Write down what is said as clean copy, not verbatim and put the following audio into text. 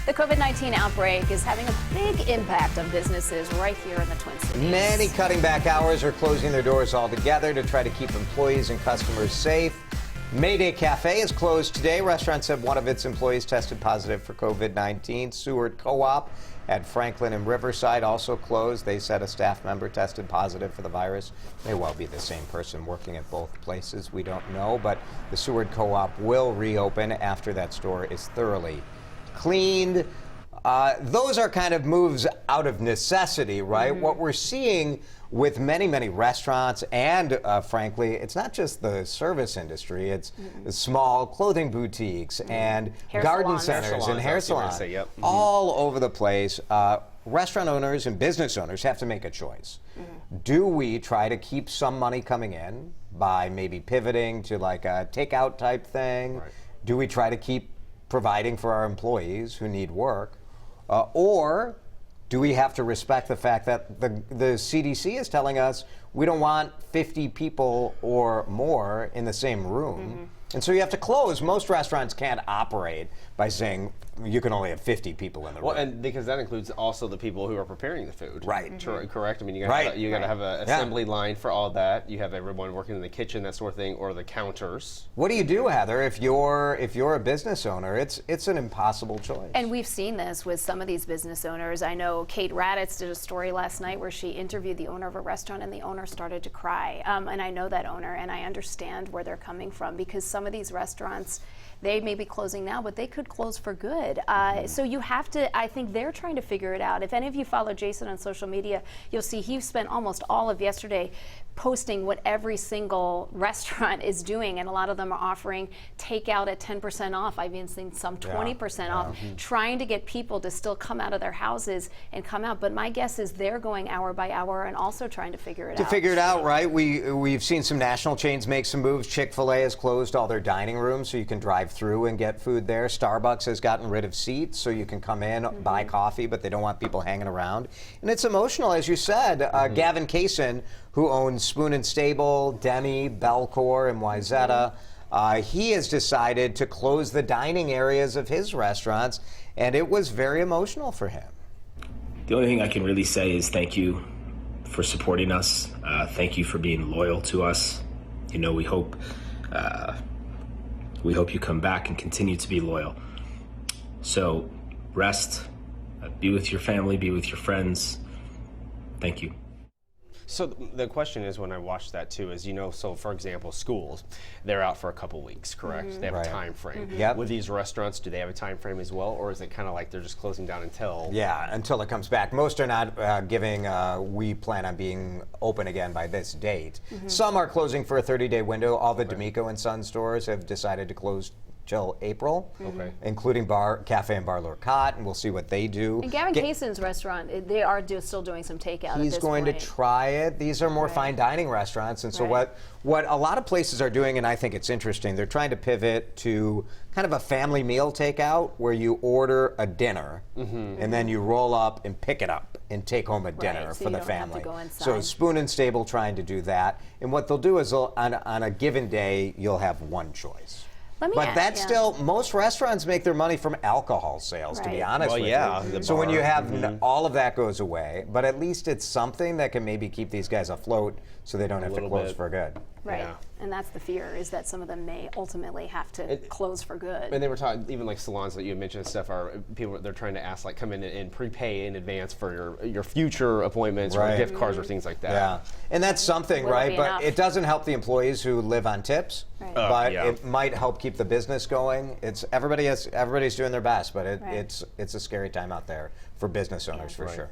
The COVID-19 outbreak is having a big impact on businesses right here in the Twin Cities. Many cutting back hours or closing their doors altogether to try to keep employees and customers safe. Mayday Cafe is closed today. Restaurant said one of its employees tested positive for COVID-19. Seward Co-op at Franklin and Riverside also closed. They said a staff member tested positive for the virus. May well be the same person working at both places. We don't know, but the Seward Co-op will reopen after that store is thoroughly cleaned. Those are kind of moves out of necessity, right? What we're seeing with many restaurants and frankly, it's not just the service industry, it's the small clothing boutiques and garden centers and hair salons all over the place. Restaurant owners and business owners have to make a choice. Do we try to keep some money coming in by maybe pivoting to like a takeout type thing? Do we try to keep providing for our employees who need work? Or do we have to respect the fact that the CDC is telling us we don't want 50 people or more in the same room? And so you have to close. Most restaurants can't operate by saying you can only have 50 people in the room. Well, and because that includes also the people who are preparing the food. Right. Correct? I mean, you got to have an assembly line for all that. You have everyone working in the kitchen, that sort of thing, or the counters. What do you do, Heather, if you're a business owner? It's an impossible choice. And we've seen this with some of these business owners. I know Kate Raditz did a story last night where she interviewed the owner of a restaurant, and the owner started to cry. And I know that owner, and I understand where they're coming from, because some of these restaurants, they may be closing now, but they could close for good. So you have to, I think they're trying to figure it out. If any of you follow Jason on social media, you'll see he spent almost all of yesterday posting what every single restaurant is doing, and a lot of them are offering takeout at 10% off. I've even seen some 20% off, trying to get people to still come out of their houses and come out. But my guess is they're going hour by hour and also trying to figure it out. To figure it out, right? We've seen some national chains make some moves. Chick-fil-A has closed all their dining rooms so you can drive through and get food there. Starbucks has gotten rid of seats so you can come in, buy coffee, but they don't want people hanging around. And it's emotional, as you said. Gavin Kaysen, who owns Spoon and Stable, Demi, Belcor, and Wyzetta, he has decided to close the dining areas of his restaurants, and it was very emotional for him. The only thing I can really say is thank you for supporting us. Thank you for being loyal to us. You know, we hope you come back and continue to be loyal. So rest, be with your family, be with your friends. Thank you. So the question is, when I watched that too, is, you know, so for example, schools, they're out for a couple weeks, correct? They have a time frame. With these restaurants, do they have a time frame as well, or is it kind of like they're just closing down until? Yeah, until it comes back. Most are not giving, we plan on being open again by this date. Some are closing for a 30-day window. All the D'Amico and Son stores have decided to close till April, including Cafe and Bar Lurcott, and we'll see what they do. And Gavin Kaysen's restaurant, they are still doing some takeout. He's going to try it. These are more fine dining restaurants, and so what a lot of places are doing, and I think it's interesting, they're trying to pivot to kind of a family meal takeout where you order a dinner and then you roll up and pick it up and take home a dinner for the family. So Spoon and Stable trying to do that, and what they'll do is on a given day you'll have one choice. But that's still, most restaurants make their money from alcohol sales, to be honest with you. So when you have all of that goes away, but at least it's something that can maybe keep these guys afloat so they don't have to close for good. And that's the fear, is that some of them may ultimately have to close for good. And they were talking, even like salons that you mentioned and stuff, are people, they're trying to ask, like, come in and prepay in advance for your future appointments or gift cards or things like that. Yeah, and that's something, right? But it doesn't help the employees who live on tips. But it might help keep the business going. It's everybody's doing their best, but it's a scary time out there for business owners for sure.